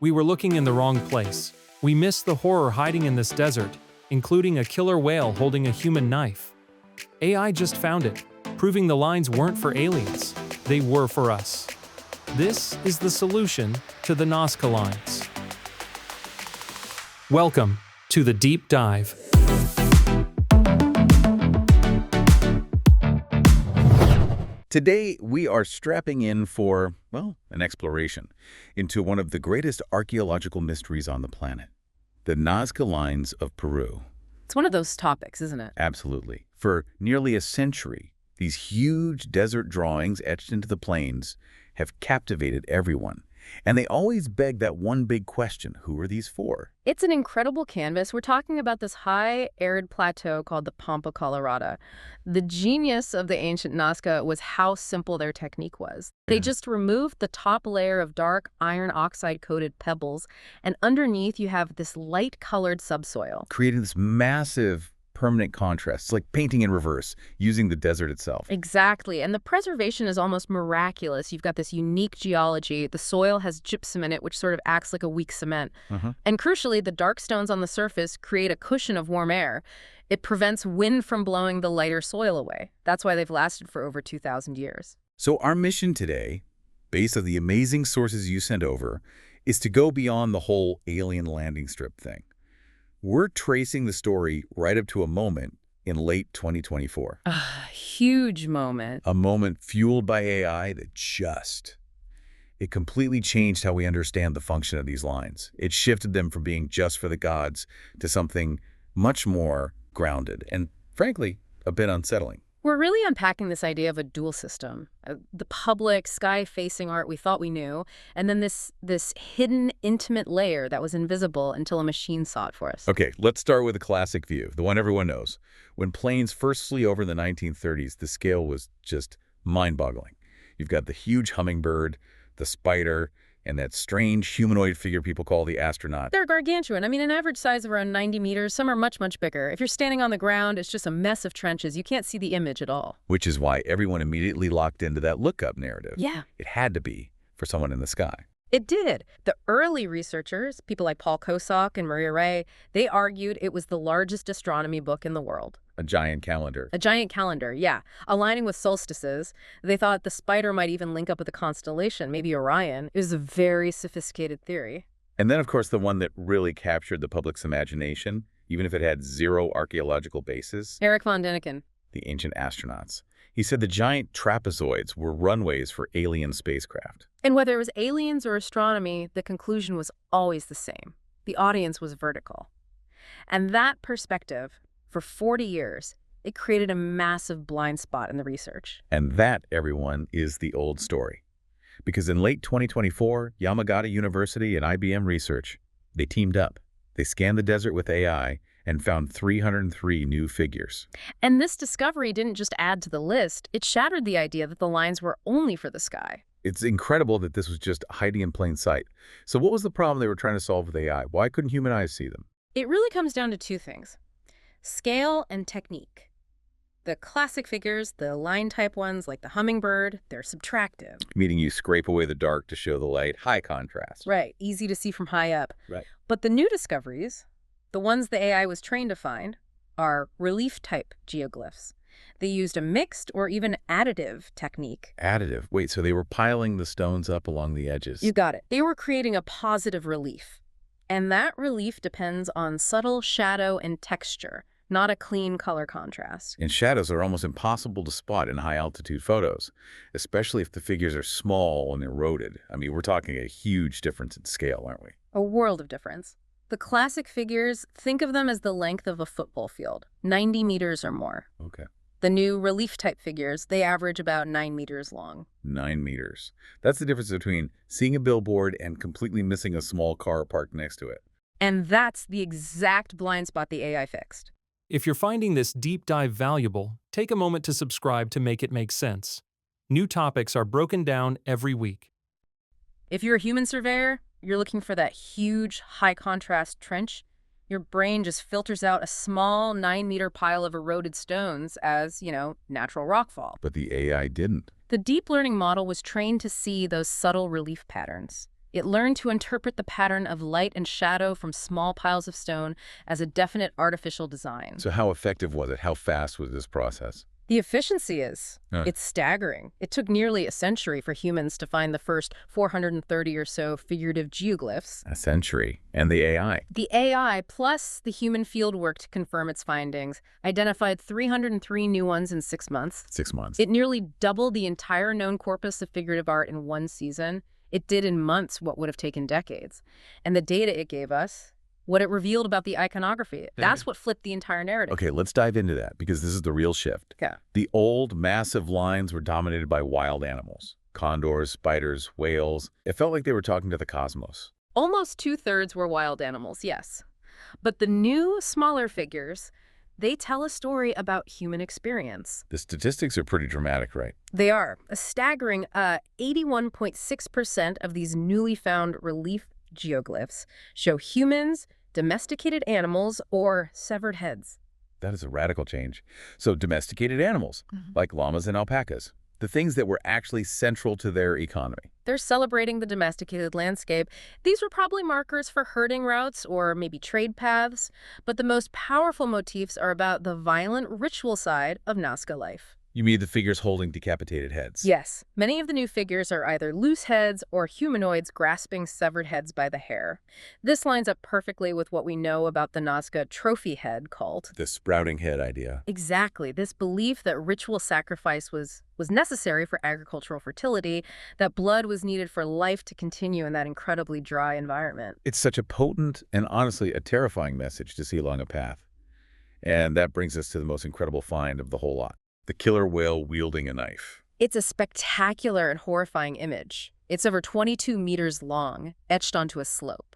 We were looking in the wrong place. We missed the horror hiding in this desert, including a killer whale holding a human knife. AI just found it, proving the lines weren't for aliens. They were for us. This is the solution to the Nazca Lines. Welcome to the Deep Dive. Today, we are strapping in for, well, an exploration into one of the greatest archaeological mysteries on the planet, the Nazca Lines of Peru. It's one of those topics, isn't it? Absolutely. For nearly a century, these huge desert drawings etched into the plains have captivated everyone. And they always beg that one big question: who are these for? It's an incredible canvas. We're talking about this high, arid plateau called the Pampa Colorada. The genius of the ancient Nazca was how simple their technique was. They just removed the top layer of dark iron oxide-coated pebbles, and underneath you have this light-colored subsoil, Creating this massive permanent contrast. It's like painting in reverse, using the desert itself. Exactly, and the preservation is almost miraculous. You've got this unique geology. The soil has gypsum in it, which sort of acts like a weak cement. And crucially, the dark stones on the surface create a cushion of warm air. It prevents wind from blowing the lighter soil away. That's why they've lasted for over 2,000 years. So our mission today, based on the amazing sources you sent over, is to go beyond the whole alien landing strip thing. We're tracing the story right up to a moment in late 2024. A huge moment. A moment fueled by AI that it completely changed how we understand the function of these lines. It shifted them from being just for the gods to something much more grounded and, frankly, a bit unsettling. We're really unpacking this idea of a dual system. The public, sky-facing art we thought we knew, and then this hidden, intimate layer that was invisible until a machine saw it for us. Okay, let's start with a classic view, the one everyone knows. When planes first flew over in the 1930s, the scale was just mind-boggling. You've got the huge hummingbird, the spider, and that strange humanoid figure people call the astronaut. They're gargantuan. I mean, an average size of around 90 meters. Some are much, much bigger. If you're standing on the ground, it's just a mess of trenches. You can't see the image at all. Which is why everyone immediately locked into that lookup narrative. Yeah. It had to be for someone in the sky. It did. The early researchers, people like Paul Kosak and Maria Ray, they argued it was the largest astronomy book in the world. A giant calendar. A giant calendar, yeah. Aligning with solstices. They thought the spider might even link up with a constellation, maybe Orion. It was a very sophisticated theory. And then, of course, the one that really captured the public's imagination, even if it had zero archaeological basis. Erich von Däniken. The ancient astronauts. He said the giant trapezoids were runways for alien spacecraft. And whether it was aliens or astronomy, the conclusion was always the same. The audience was vertical. And that perspective, for 40 years, it created a massive blind spot in the research. And that, everyone, is the old story. Because in late 2024, Yamagata University and IBM Research, they teamed up. They scanned the desert with AI and found 303 new figures. And this discovery didn't just add to the list, it shattered the idea that the lines were only for the sky. It's incredible that this was just hiding in plain sight. So what was the problem they were trying to solve with AI? Why couldn't human eyes see them? It really comes down to two things: scale and technique. The classic figures, the line-type ones like the hummingbird, they're subtractive. Meaning you scrape away the dark to show the light, high contrast. Right, easy to see from high up. Right. But the new discoveries, the ones the AI was trained to find, are relief-type geoglyphs. They used a mixed or even additive technique. Additive. Wait, so they were piling the stones up along the edges. You got it. They were creating a positive relief. And that relief depends on subtle shadow and texture, not a clean color contrast. And shadows are almost impossible to spot in high-altitude photos, especially if the figures are small and eroded. I mean, we're talking a huge difference in scale, aren't we? A world of difference. The classic figures, think of them as the length of a football field, 90 meters or more. Okay. The new relief-type figures, they average about 9 meters long. 9 meters. That's the difference between seeing a billboard and completely missing a small car parked next to it. And that's the exact blind spot the AI fixed. If you're finding this deep dive valuable, take a moment to subscribe to make it make sense. New topics are broken down every week. If you're a human surveyor, you're looking for that huge, high-contrast trench, your brain just filters out a small 9-meter pile of eroded stones as, natural rockfall. But the AI didn't. The deep learning model was trained to see those subtle relief patterns. It learned to interpret the pattern of light and shadow from small piles of stone as a definite artificial design. So how effective was it? How fast was this process? The efficiency is, Huh. it's staggering. It took nearly a century for humans to find the first 430 or so figurative geoglyphs. A century. And the AI. The AI plus the human fieldwork to confirm its findings identified 303 new ones in 6 months. 6 months. It nearly doubled the entire known corpus of figurative art in one season. It did in months what would have taken decades. And the data it gave us, what it revealed about the iconography, that's what flipped the entire narrative. Okay, let's dive into that because this is the real shift. Okay. The old, massive lines were dominated by wild animals. Condors, spiders, whales. It felt like they were talking to the cosmos. Almost 2/3 were wild animals, yes. But the new, smaller figures, they tell a story about human experience. The statistics are pretty dramatic, right? They are. A staggering 81.6% of these newly found relief geoglyphs show humans, domesticated animals, or severed heads. That is a radical change. So domesticated animals, like llamas and alpacas, the things that were actually central to their economy. They're celebrating the domesticated landscape. These were probably markers for herding routes or maybe trade paths, but the most powerful motifs are about the violent ritual side of Nazca life. You mean the figures holding decapitated heads? Yes, many of the new figures are either loose heads or humanoids grasping severed heads by the hair. This lines up perfectly with what we know about the Nazca trophy head cult. The sprouting head idea. Exactly, this belief that ritual sacrifice was necessary for agricultural fertility, that blood was needed for life to continue in that incredibly dry environment. It's such a potent and honestly a terrifying message to see along a path. And that brings us to the most incredible find of the whole lot. The killer whale wielding a knife. It's a spectacular and horrifying image. It's over 22 meters long, etched onto a slope.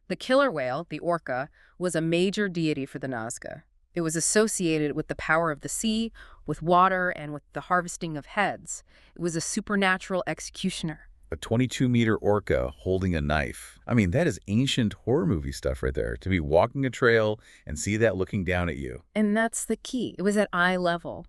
The killer whale, the orca, was a major deity for the Nazca. It was associated with the power of the sea, with water, and with the harvesting of heads. It was a supernatural executioner. A 22-meter orca holding a knife. I mean, that is ancient horror movie stuff right there. To be walking a trail and see that looking down at you. And that's the key. It was at eye level.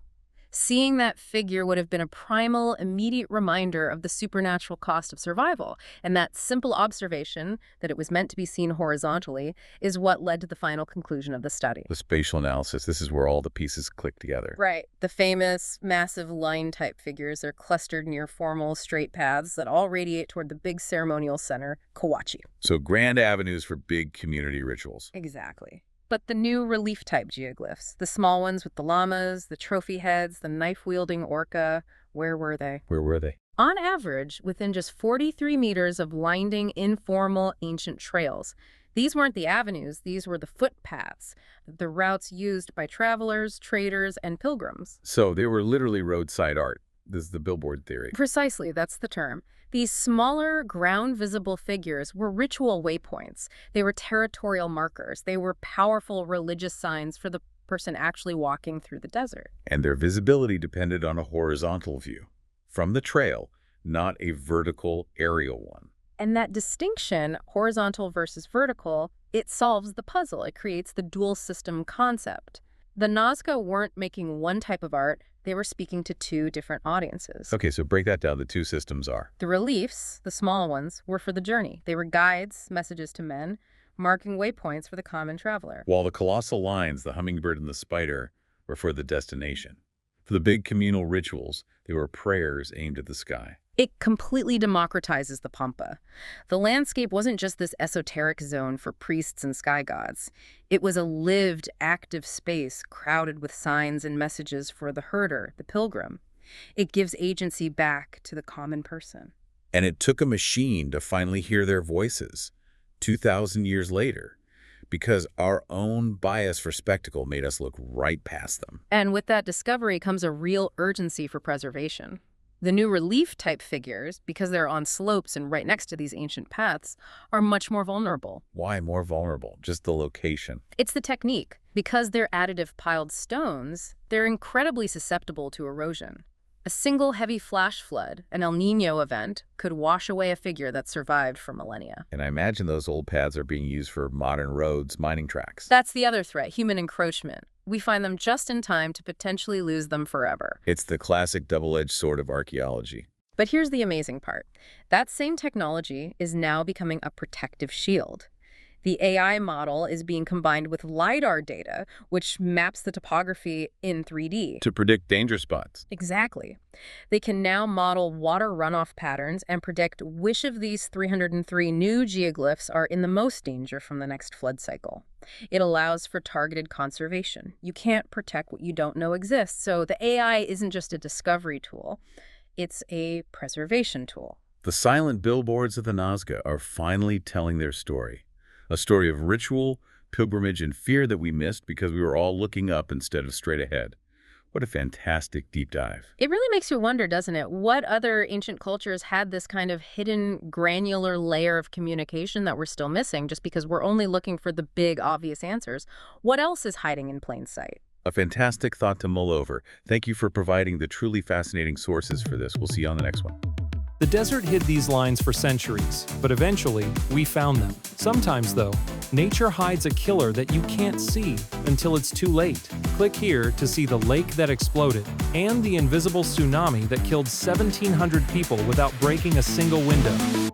Seeing that figure would have been a primal, immediate reminder of the supernatural cost of survival. And that simple observation, that it was meant to be seen horizontally, is what led to the final conclusion of the study. The spatial analysis, this is where all the pieces click together. Right. The famous, massive line-type figures are clustered near formal, straight paths that all radiate toward the big ceremonial center, Kawachi. So grand avenues for big community rituals. Exactly. But the new relief-type geoglyphs, the small ones with the llamas, the trophy heads, the knife-wielding orca, where were they? Where were they? On average, within just 43 meters of winding, informal, ancient trails. These weren't the avenues, these were the footpaths, the routes used by travelers, traders, and pilgrims. So they were literally roadside art. This is the Billboard Theory. Precisely, that's the term. These smaller, ground-visible figures were ritual waypoints. They were territorial markers. They were powerful religious signs for the person actually walking through the desert. And their visibility depended on a horizontal view from the trail, not a vertical aerial one. And that distinction, horizontal versus vertical, it solves the puzzle. It creates the dual system concept. The Nazca weren't making one type of art. They were speaking to two different audiences. Okay, so break that down. The two systems are. The reliefs, the small ones, were for the journey. They were guides, messages to men, marking waypoints for the common traveler. While the colossal lines, the hummingbird and the spider, were for the destination. For the big communal rituals, they were prayers aimed at the sky. It completely democratizes the Pampa. The landscape wasn't just this esoteric zone for priests and sky gods. It was a lived, active space crowded with signs and messages for the herder, the pilgrim. It gives agency back to the common person. And it took a machine to finally hear their voices 2,000 years later, because our own bias for spectacle made us look right past them. And with that discovery comes a real urgency for preservation. The new relief-type figures, because they're on slopes and right next to these ancient paths, are much more vulnerable. Why more vulnerable? Just the location. It's the technique. Because they're additive piled stones, they're incredibly susceptible to erosion. A single heavy flash flood, an El Niño event, could wash away a figure that survived for millennia. And I imagine those old paths are being used for modern roads, mining tracks. That's the other threat, human encroachment. We find them just in time to potentially lose them forever. It's the classic double-edged sword of archaeology. But here's the amazing part. That same technology is now becoming a protective shield. The AI model is being combined with LiDAR data, which maps the topography in 3D. To predict danger spots. Exactly. They can now model water runoff patterns and predict which of these 303 new geoglyphs are in the most danger from the next flood cycle. It allows for targeted conservation. You can't protect what you don't know exists, so the AI isn't just a discovery tool, it's a preservation tool. The silent billboards of the Nazca are finally telling their story. A story of ritual, pilgrimage, and fear that we missed because we were all looking up instead of straight ahead. What a fantastic deep dive. It really makes you wonder, doesn't it? What other ancient cultures had this kind of hidden, granular layer of communication that we're still missing just because we're only looking for the big, obvious answers? What else is hiding in plain sight? A fantastic thought to mull over. Thank you for providing the truly fascinating sources for this. We'll see you on the next one. The desert hid these lines for centuries, but eventually, we found them. Sometimes, though, nature hides a killer that you can't see until it's too late. Click here to see the lake that exploded and the invisible tsunami that killed 1,700 people without breaking a single window.